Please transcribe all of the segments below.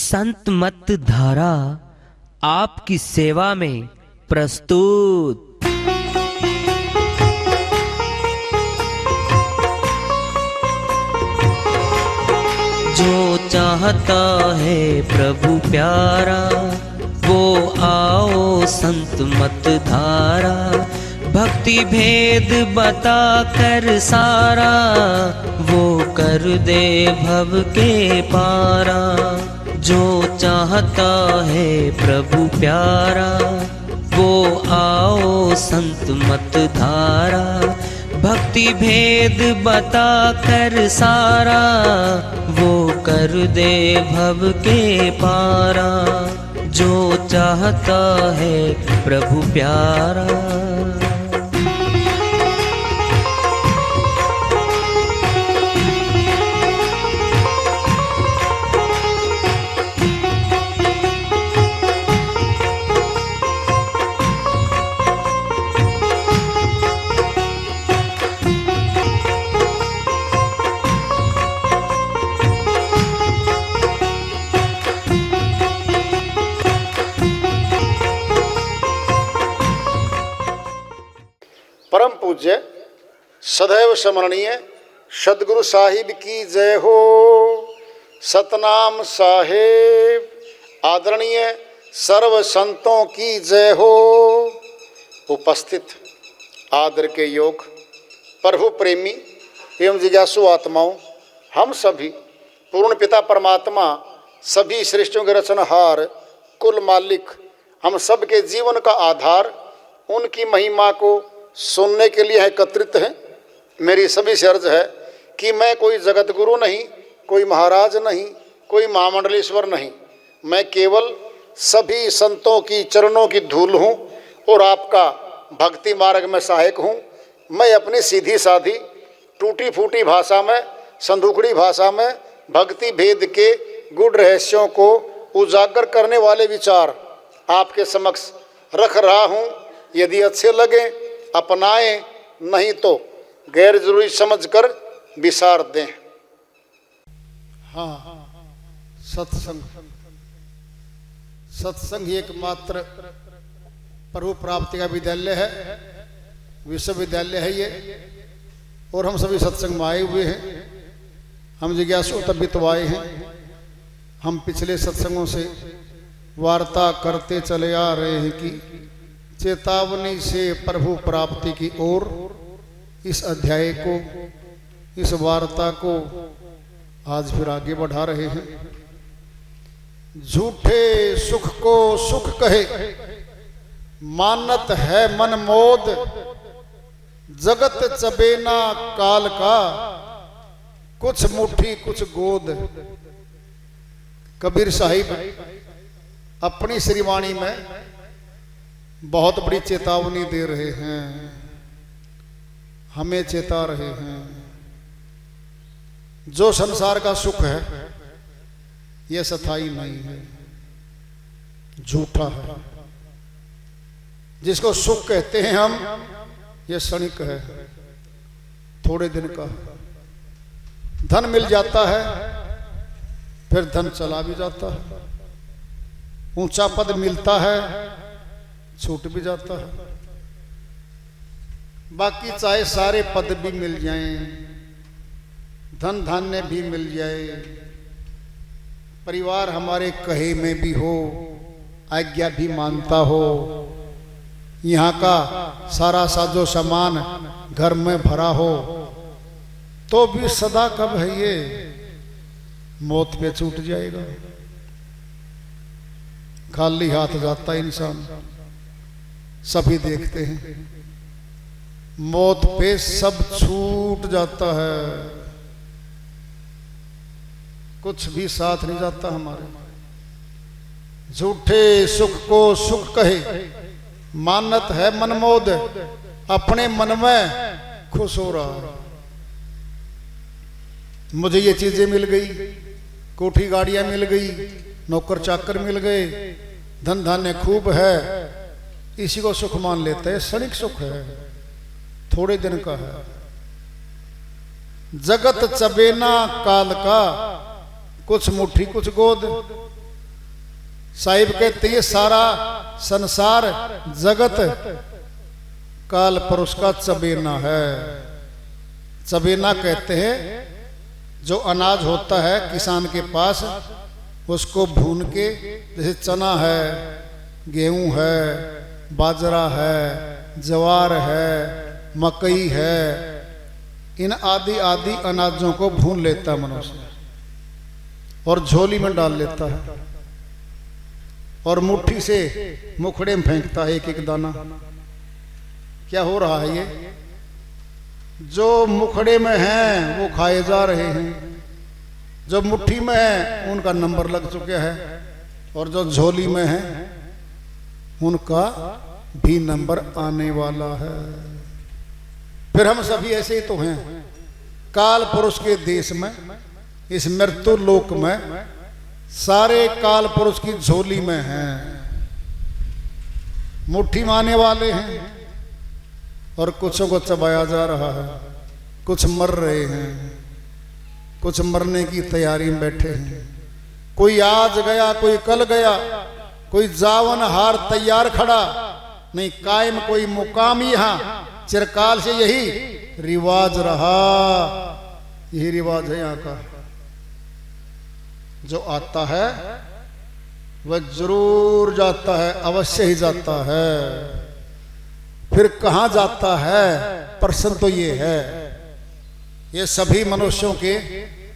संत मत धारा आपकी सेवा में प्रस्तुत। जो चाहता है प्रभु प्यारा वो आओ संत मत धारा, भक्ति भेद बता कर सारा वो कर दे भव के पारा। जो चाहता है प्रभु प्यारा वो आओ संत मत धारा, भक्ति भेद बता कर सारा वो कर दे भव के पारा। जो चाहता है प्रभु प्यारा। परम पूज्य सदैव स्मरणीय सदगुरु साहिब की जय हो। सतनाम साहेब आदरणीय सर्व संतों की जय हो। उपस्थित आदर के योग प्रभु प्रेमी एवं जिज्ञासु आत्माओं, हम सभी पूर्ण पिता परमात्मा सभी सृष्टियों के रचनहार कुल मालिक हम सब के जीवन का आधार उनकी महिमा को सुनने के लिए एकत्रित हैं। मेरी सभी से अर्ज है कि मैं कोई जगत गुरु नहीं, कोई महाराज नहीं, कोई महामंडलेश्वर नहीं, मैं केवल सभी संतों की चरणों की धूल हूँ और आपका भक्ति मार्ग में सहायक हूँ। मैं अपनी सीधी साधी टूटी फूटी भाषा में, संदूकड़ी भाषा में भक्ति भेद के गुड़ रहस्यों को उजागर करने वाले विचार आपके समक्ष रख रहा हूँ। यदि अच्छे लगे अपनाएं, नहीं तो गैर जरूरी समझकर विसार दें। हाँ, सत्संग सत्संग ही एकमात्र प्रभु प्राप्ति का विद्यालय है, विश्वविद्यालय है ये। और हम सभी सत्संग में आए हुए हैं। हम जिज्ञासु तभी तो आए हैं। हम पिछले सत्संगों से वार्ता करते चले आ रहे हैं कि चेतावनी से प्रभु प्राप्ति की ओर इस अध्याय को, इस वार्ता को आज फिर आगे बढ़ा रहे हैं। झूठे सुख को सुख कहे मानत है मन मोद, जगत चबेना काल का कुछ मुट्ठी कुछ गोद। कबीर साहिब अपनी श्रीवाणी में बहुत बड़ी चेतावनी दे रहे हैं, हमें चेता रहे हैं। जो संसार का सुख है यह स्थायी नहीं है, झूठा है। जिसको सुख कहते हैं हम, यह क्षणिक है, थोड़े दिन का। धन मिल जाता है फिर धन चला भी जाता है, ऊंचा पद मिलता है छूट भी जाता है। बाकी चाहे सारे पद भी मिल जाएं, धन धान्य भी मिल जाए, परिवार हमारे कहे में भी हो, आज्ञा भी मानता हो, यहाँ का सारा साजो सामान घर में भरा हो, तो भी सदा कब है ये मौत पे छूट जाएगा। खाली हाथ जाता इंसान, सभी देखते हैं। मौत पे सब छूट जाता है, कुछ भी साथ नहीं जाता हमारे। झूठे सुख को सुख कहे मानत है मनमोद, अपने मन में खुश हो रहा है। मुझे ये चीजें मिल गई, कोठी गाड़ियां मिल गई, नौकर चाकर मिल गए, धन धान्य खूब है, इसी को सुख मान लेते हैं। क्षणिक सुख है, थोड़े दिन का है। जगत चबेना काल का कुछ मुट्ठी कुछ गोद। साहिब कहते ये सारा संसार जगत काल पुरुष का चबेना है। चबेना कहते हैं जो अनाज होता है किसान के पास, उसको भून के, जैसे चना है, गेहूं है, बाजरा है, ज्वार है, मकई है, इन आदि आदि अनाजों को भून लेता है मनुष्य और झोली में डाल लेता है और मुट्ठी से मुखड़े में फेंकता है एक एक दाना। क्या हो रहा है ये? जो मुखड़े में हैं वो खाए जा रहे हैं, जो मुट्ठी में है उनका नंबर लग चुका है, और जो झोली में है उनका भी नंबर आने वाला है। फिर हम सभी ऐसे ही तो हैं। काल पुरुष के देश में, इस मृत्यु लोक में सारे काल पुरुष की झोली में हैं, मुट्ठी में आने वाले हैं और कुछों को चबाया जा रहा है। कुछ मर रहे हैं, कुछ मरने की तैयारी में बैठे हैं। कोई आज गया, कोई कल गया, कोई जावन हार तैयार खड़ा नहीं, कायम कोई मुकाम यहाँ चिरकाल से यही रिवाज रहा। यही रिवाज है यहाँ का। जो आता है वह जरूर जाता है, अवश्य ही जाता है। फिर कहाँ जाता है? प्रश्न तो ये है, ये सभी मनुष्यों के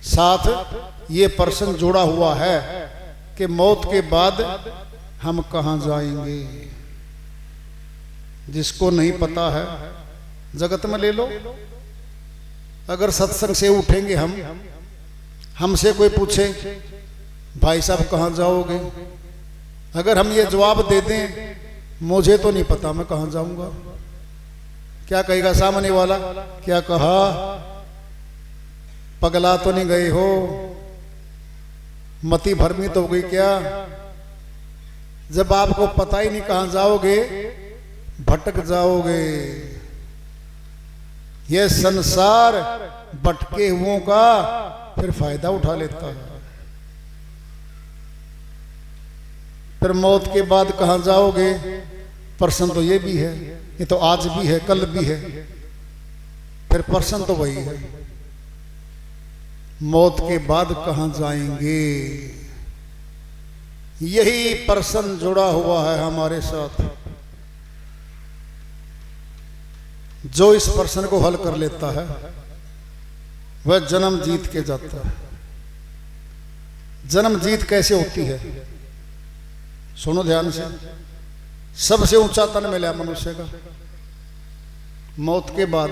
साथ ये प्रश्न जुड़ा हुआ है कि मौत के बाद हम कहाँ जाएंगे। जिसको नहीं पता है, जगत में ले लो, अगर सत्संग से उठेंगे हमसे कोई पूछे भाई साहब कहाँ जाओगे, अगर हम ये जवाब दे दें मुझे तो नहीं पता मैं कहाँ जाऊंगा, क्या कहेगा सामने वाला? क्या कहा, पगला तो नहीं गए हो, मति भरमी तो हो गई क्या? जब आपको पता ही नहीं कहाँ जाओगे, भटक जाओगे। यह संसार भटके हुओं का फिर फायदा उठा लेता है। फिर मौत के बाद कहाँ जाओगे? प्रश्न तो ये भी है, ये तो आज भी है, कल भी है। फिर प्रश्न तो वही है, मौत के बाद कहाँ जाएंगे? यही प्रश्न जुड़ा हुआ है हमारे साथ। जो इस प्रश्न को हल कर लेता है वह जन्म जीत के जाता है। जन्म जीत कैसे होती है? सुनो ध्यान से। सबसे ऊंचा तन मिला मनुष्य का। मौत के बाद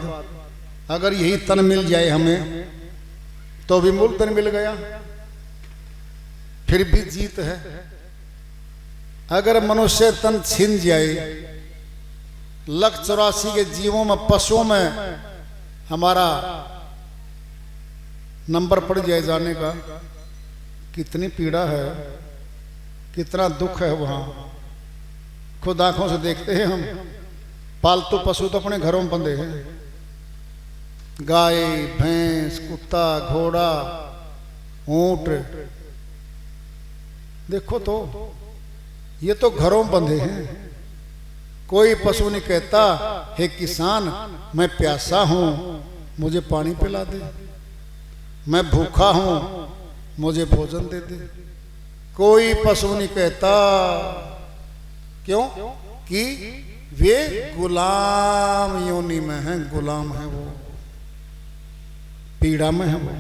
अगर यही तन मिल जाए हमें तो भी मूल तन मिल गया, फिर भी जीत है। अगर मनुष्य तन छीन जाए, 184 के जीवों में, पशुओं में हमारा नंबर पड़ जाए जाने का, कितनी पीड़ा है, कितना दुख है वहां। खुद आंखों से देखते हैं हम। पालतू पशु तो अपने घरों में बंधे हैं, गाय, भैंस, कुत्ता, घोड़ा, ऊंट, देखो तो ये तो घरों में बंधे हैं। कोई पशु नहीं कहता हे किसान मैं प्यासा हूं मुझे पानी पिला दे, मैं भूखा हूं मुझे भोजन दे दे। कोई पशु नहीं कहता। क्यों? कि वे गुलाम योनि में हैं, गुलाम है, वो पीड़ा में है। वो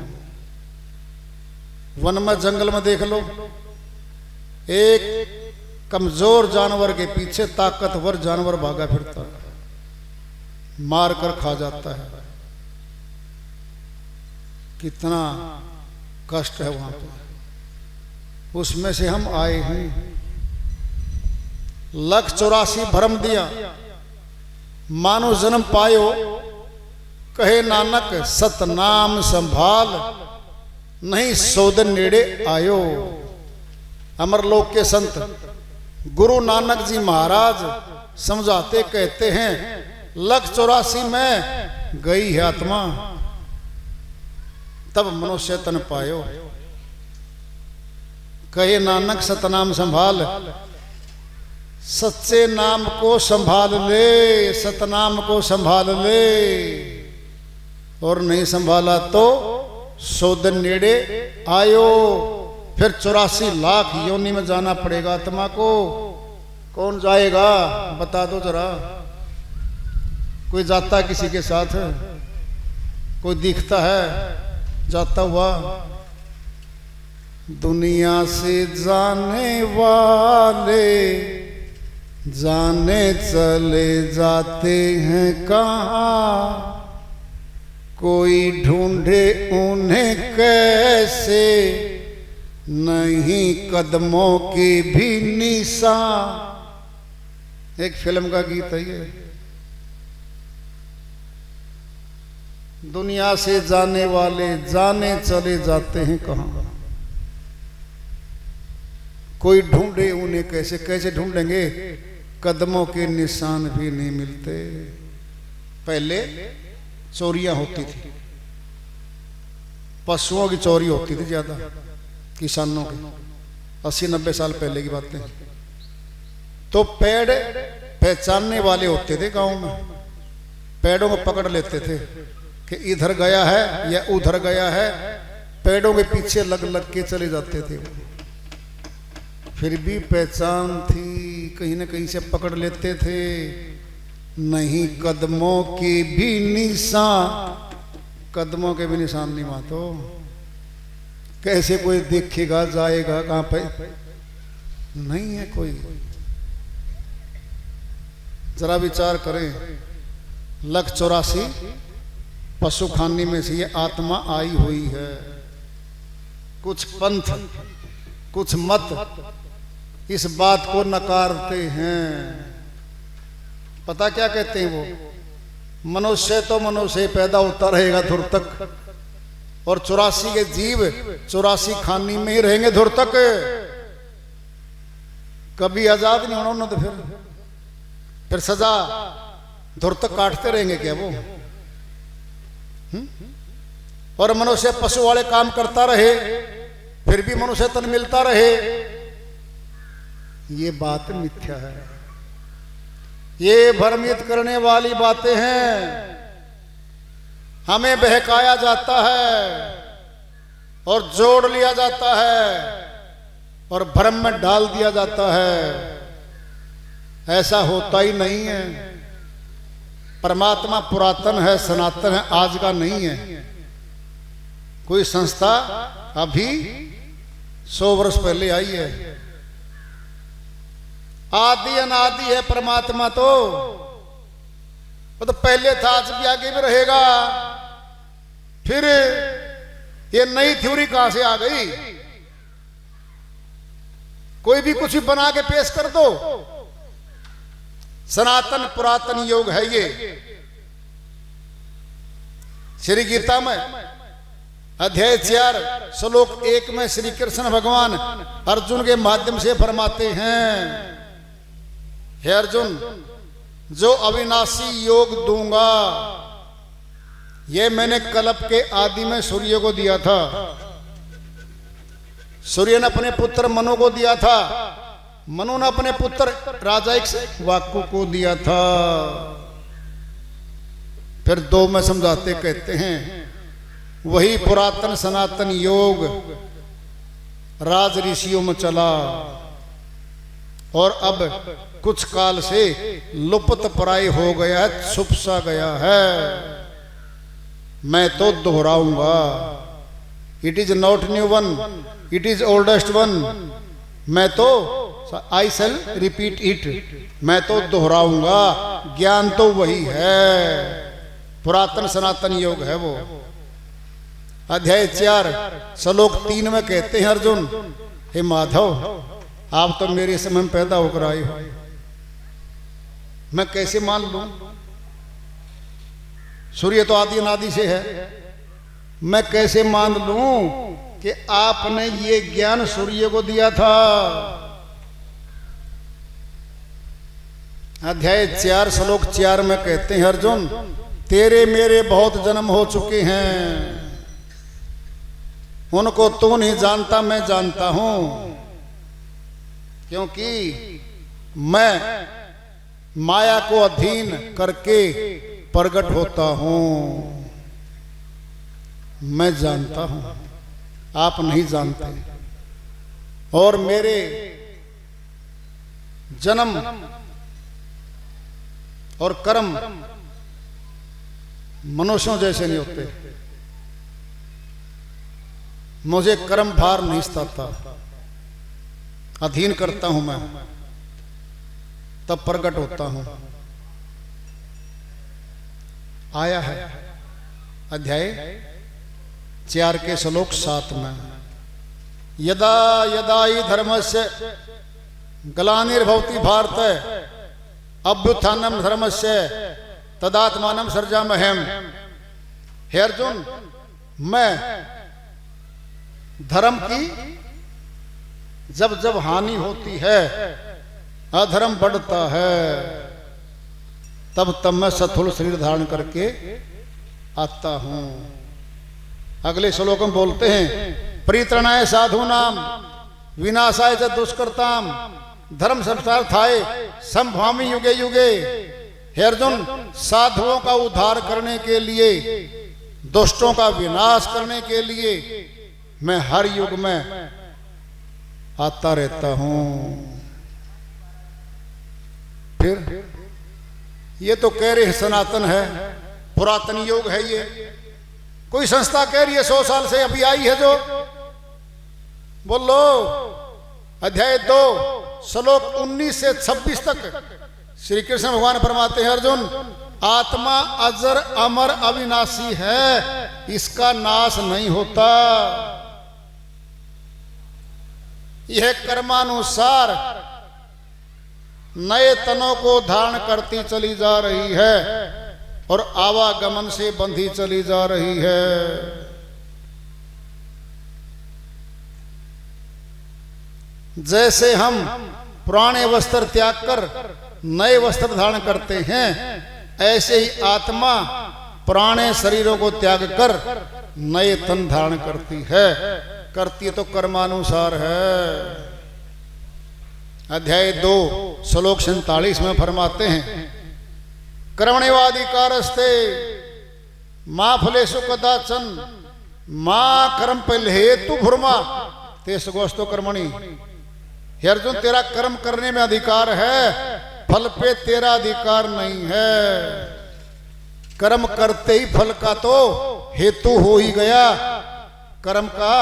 वन में, जंगल में देख लो, एक कमजोर जानवर के पीछे ताकतवर जानवर भागा फिरता है, मार कर खा जाता है। कितना कष्ट है वहां पर। उसमें से हम आए हैं। 184 भरम दिया, मानो जन्म पायो, कहे नानक सतनाम संभाल, नहीं सौदन नेड़े आयो। अमरलोक के संत गुरु नानक जी महाराज समझाते कहते हैं 184 में गई है आत्मा, तब मनुष्य तन पायो। कहे नानक सतनाम संभाल, सच्चे नाम को संभाल ले, सतनाम को संभाल ले, और नहीं संभाला तो सौदन नेड़े आयो, फिर 84 लाख योनि में जाना पड़ेगा आत्मा को। कौन जाएगा बता दो जरा। कोई जाता किसी के साथ, कोई दिखता है जाता हुआ। दुनिया से जाने वाले जाने चले जाते हैं कहाँ, कोई ढूंढे उन्हें कैसे, नहीं कदमों के भी निशान। एक फिल्म का गीत है ये। दुनिया से जाने वाले जाने चले जाते हैं कहाँ, कोई ढूंढे उन्हें कैसे। कैसे ढूंढेंगे, कदमों के निशान भी नहीं मिलते। पहले चोरियां होती थी, पशुओं की चोरी होती थी ज्यादा, किसानों की, 80-90 साल पहले की बातें। तो पेड़ पहचानने वाले होते थे गांव में, पेड़ों को पकड़ लेते थे कि इधर गया है या उधर गया है, पेड़ों के पीछे लग लग के चले जाते थे। फिर भी पहचान थी, कहीं ना कहीं से पकड़ लेते थे। नहीं कदमों के भी निशान, कदमों के भी निशान नहीं मातो। कैसे कोई देखेगा, जाएगा कहां पे, नहीं है कोई। जरा विचार करें, 184 पशु खाने में से ये आत्मा आई हुई है। कुछ पंथ, कुछ मत इस बात को नकारते हैं। पता क्या कहते हैं वो, मनुष्य तो मनुष्य पैदा होता रहेगा धुर तक, और 84 के जीव 84 खानी में ही रहेंगे धुर तक। कभी आजाद नहीं होना उन्होंने, तो फिर सजा धुर तक काटते रहेंगे क्या वो। और मनुष्य पशु वाले काम करता रहे, फिर भी मनुष्य तन मिलता रहे, ये बात मिथ्या है। ये भ्रमित करने वाली बातें हैं। हमें बहकाया जाता है और जोड़ लिया जाता है और भ्रम में डाल दिया जाता है। ऐसा होता ही नहीं है। परमात्मा पुरातन है, सनातन है, आज का नहीं है। कोई संस्था अभी 100 वर्ष पहले आई है। आदि अनादि है परमात्मा तो। वो तो पहले था, आज भी आगे भी रहेगा। फिर ये नई थ्योरी कहां से आ गई? कोई भी कुछ भी बना के पेश कर दो। सनातन पुरातन योग है ये। श्री गीता में अध्याय 4 श्लोक 1 में श्री कृष्ण भगवान अर्जुन के माध्यम से फरमाते हैं, हे अर्जुन, जो अविनाशी योग दूंगा, ये मैंने कल्प के आदि में सूर्य को दिया था। सूर्य ने अपने पुत्र मनु को दिया था, मनु ने अपने पुत्र राजा वाकु को दिया था। फिर 2 में समझाते कहते हैं, वही पुरातन सनातन योग राज ऋषियों में चला और अब कुछ काल से लुप्त प्राय हो गया है, छुप सा गया है। मैं तो दोहराऊंगा। It is not new one, it is oldest one. मैं तो आई सेल रिपीट इट, मैं तो दोहराऊंगा। ज्ञान तो वही है, पुरातन सनातन योग है वो। अध्याय 4 श्लोक 3 में कहते हैं, अर्जुन, हे माधव, आप तो मेरे समय में पैदा होकर आए हो, मैं कैसे मान लूं? सूर्य तो आदि अनादि से है, मैं कैसे मान लूं कि आपने ये ज्ञान सूर्य को दिया था? अध्याय 4 श्लोक 4 में कहते हैं, अर्जुन, तेरे मेरे बहुत जन्म हो चुके हैं, उनको तू नहीं जानता, मैं जानता हूं। क्योंकि मैं माया को अधीन करके प्रकट होता हूं। मैं जानता हूं, आप नहीं जानते। और मेरे जन्म और कर्म मनुष्यों जैसे नहीं होते। मुझे कर्म भार नहीं सताता, अधीन करता हूं मैं, तब प्रकट होता हूं। आया है अध्याय 4 के श्लोक 7 में, यदा यदा ही धर्मस्य ग्लानिर्भवति भारत अभ्युत्थानम धर्मस्य तदात्मानं सृजाम्यहम्। हे अर्जुन, मैं धर्म की जब जब हानि होती है, अधर्म बढ़ता है, तब तब मैं स्थूल शरीर धारण करके आता हूं। अगले श्लोक में बोलते हैं, परित्रणाय साधूनाम विनाशाय च दुष्कृताम धर्म संस्थार्थाय संभावि युगे युगे। हे अर्जुन, साधुओं का उद्धार करने के लिए, दुष्टों का विनाश करने के लिए मैं हर युग में आता रहता हूं। फिर ये तो कह रहे सनातन है, पुरातन योग है। ये कोई संस्था कह रही है 100 साल से अभी आई है जो, बोलो। अध्याय 2 श्लोक 19 से 26 तक श्री कृष्ण भगवान फरमाते हैं, अर्जुन, आत्मा अजर अमर अविनाशी है, इसका नाश नहीं होता। यह कर्मानुसार नए तनों को धारण करती चली जा रही है और आवागमन से बंधी चली जा रही है। जैसे हम पुराने वस्त्र त्याग कर नए वस्त्र धारण करते हैं, ऐसे ही आत्मा पुराने शरीरों को त्याग कर नए तन धारण करती है। करती है तो कर्मानुसार है। अध्याय 2 श्लोक 47 में फरमाते हैं, कर्मण्येवाधिकारस्ते मां फलेषु कदाचन मां कर्म फल हेतु भूर्मा ते सुगोस्तो कर्मणि। हे अर्जुन, तेरा कर्म करने में अधिकार है, फल पे तेरा अधिकार नहीं है। कर्म करते ही फल का तो हेतु हो ही गया, कर्म का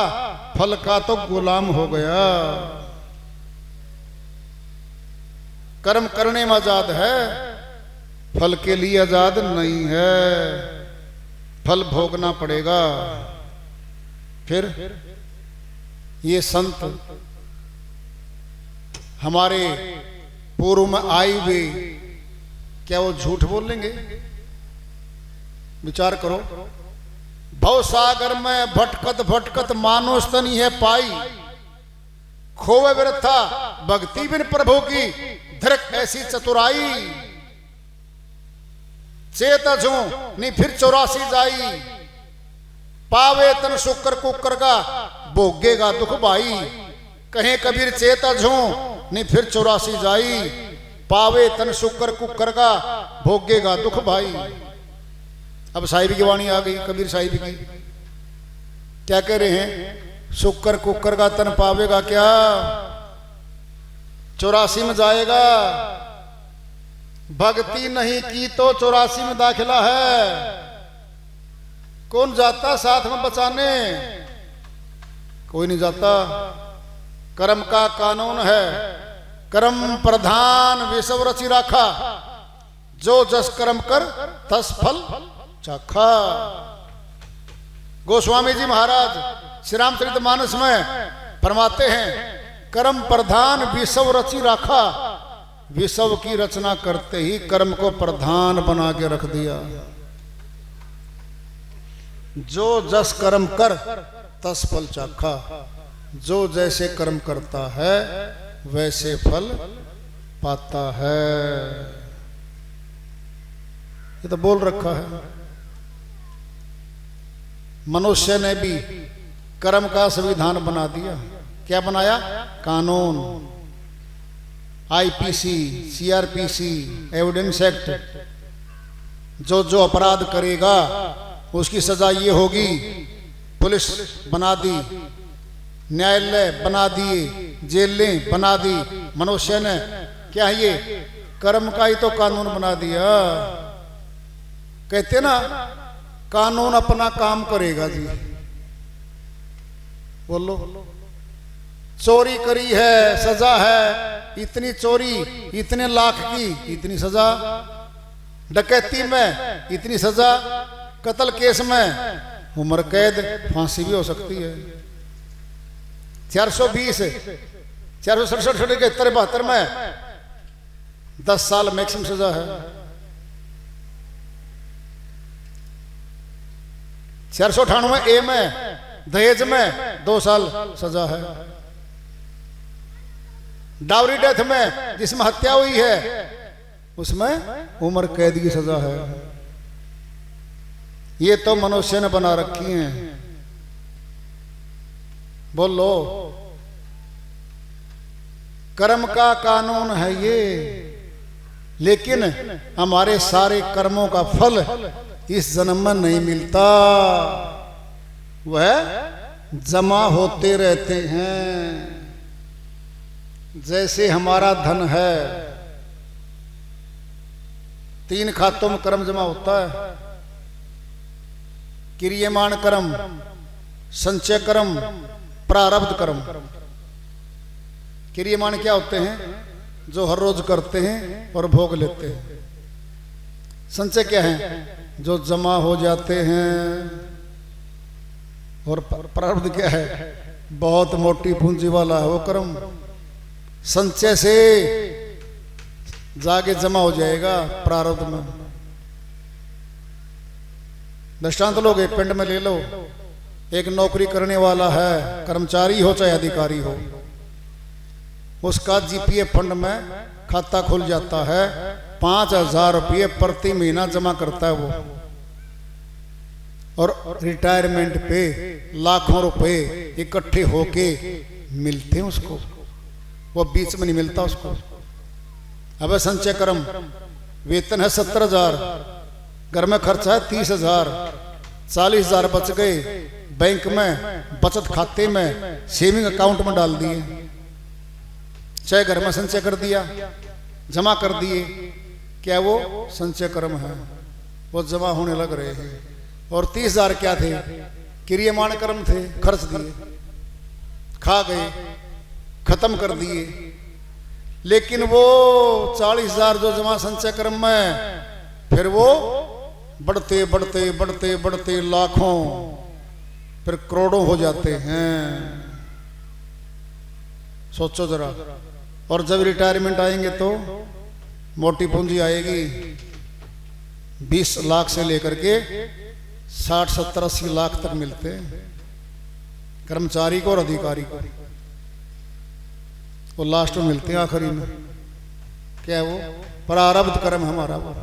फल का तो गुलाम हो गया। कर्म करने में आजाद है, फल के लिए आजाद नहीं है, फल भोगना पड़ेगा। फिर ये संत हमारे पूर्व में आई हुई, क्या वो झूठ बोल लेंगे? विचार करो। भव सागर में भटकत भटकत मानुष तनी है पाई, खोवे व्यर्था भक्ति बिन प्रभु की धरक ऐसी चतुराई। चेत जो नी फिर 84 जाई, पावे तन शुक्र कुकर का भोगेगा दुख भाई। कहे कबीर चेत जो नी फिर 84 जाई, पावे तन शुक्र कुकर का भोगेगा दुख भाई। अब साहिब की वाणी आ गई, कबीर साहिब की। क्या कह रहे हैं? शुक्र कुकर का तन पावेगा क्या? 84 में जाएगा। भक्ति नहीं की तो 84 में दाखिला है। कौन जाता साथ में बचाने? कोई नहीं जाता। कर्म का कानून है, कर्म प्रधान विषव रचि राखा, जो जस कर्म कर तस फल चाखा। गोस्वामी जी महाराज श्री रामचरितमानस में फरमाते हैं, कर्म प्रधान विषव रचि राखा। विषव की रचना करते ही कर्म को प्रधान बना के रख दिया। जो जस कर्म कर तस फल चाखा, जो जैसे कर्म करता है वैसे फल पाता है। ये तो बोल रखा है। मनुष्य ने भी कर्म का संविधान बना दिया। क्या बनाया? कानून। आईपीसी, सीआरपीसी, एविडेंस एक्ट, जो जो अपराध करेगा उसकी सजा ये होगी। पुलिस बना दी, न्यायालय बना दिए, जेलें बना दी। मनुष्य ने क्या है, ये कर्म का ही तो कानून बना दिया। कहते ना, कानून अपना काम करेगा जी। बोलो, चोरी करी है, सजा है इतनी, चोरी इतने लाख की इतनी सजा, डकैती में इतनी सजा, कत्ल केस में उम्र कैद, फांसी भी हो सकती है। 420, 467, 71, 72 में 10 साल मैक्सिमम सजा है। 498 ए में दहेज में 2 साल सजा है। डावरी डेथ में जिसमें हत्या हुई है उसमें उम्र कैद की सजा है। ये तो मनुष्य ने बना रखी हैं। बोलो, कर्म का कानून है ये, लेकिन हमारे सारे कर्मों का फल इस जन्म में नहीं मिलता, वह जमा होते रहते हैं। जैसे हमारा धन है, 3 खातों में कर्म जमा होता है। क्रियमाण कर्म, संचय कर्म, प्रारब्ध कर्म। क्रियमाण क्या होते हैं? जो हर रोज करते हैं और भोग लेते हैं। संचय क्या है? जो जमा हो जाते हैं। और प्रारब्ध क्या है? बहुत मोटी पूंजी वाला है वो कर्म। संचय से जाके जमा हो जाएगा प्रारब्ध में। दृष्टांत लोग एक पिंड में ले लो, एक नौकरी करने वाला है, कर्मचारी हो चाहे अधिकारी हो, उसका जीपीएफ फंड में खाता खुल जाता है। 5,000 रुपये प्रति महीना जमा करता है वो, और रिटायरमेंट पे लाखों रुपए इकट्ठे होके मिलते हैं उसको, वो बीच में नहीं मिलता उसको। अब संचय कर्म, वेतन है 70,000, घर में खर्चा है 30,000, 40,000 बच गए, बैंक में बचत खाते में सेविंग अकाउंट में डाल दिए, चाहे घर में संचय कर दिया, जमा कर दिए। क्या वो संचय कर्म है? वो जमा होने लग रहे हैं। और 30,000 क्या थे? क्रियमाण कर्म थे, खर्च दिए, खा गए, खत्म कर दिए। लेकिन वो 40,000 जो जमा संचय कर्म में, फिर वो बढ़ते बढ़ते बढ़ते बढ़ते लाखों, फिर करोड़ों हो जाते हैं। सोचो जरा। और जब रिटायरमेंट आएंगे तो मोटी पूंजी आएगी, 20 लाख से लेकर के 60, 70, 80 लाख तक मिलते हैं कर्मचारी को और अधिकारी को। वो लास्ट में मिलते हैं आखिरी में। क्या है वो? प्रारब्ध कर्म हमारा वो।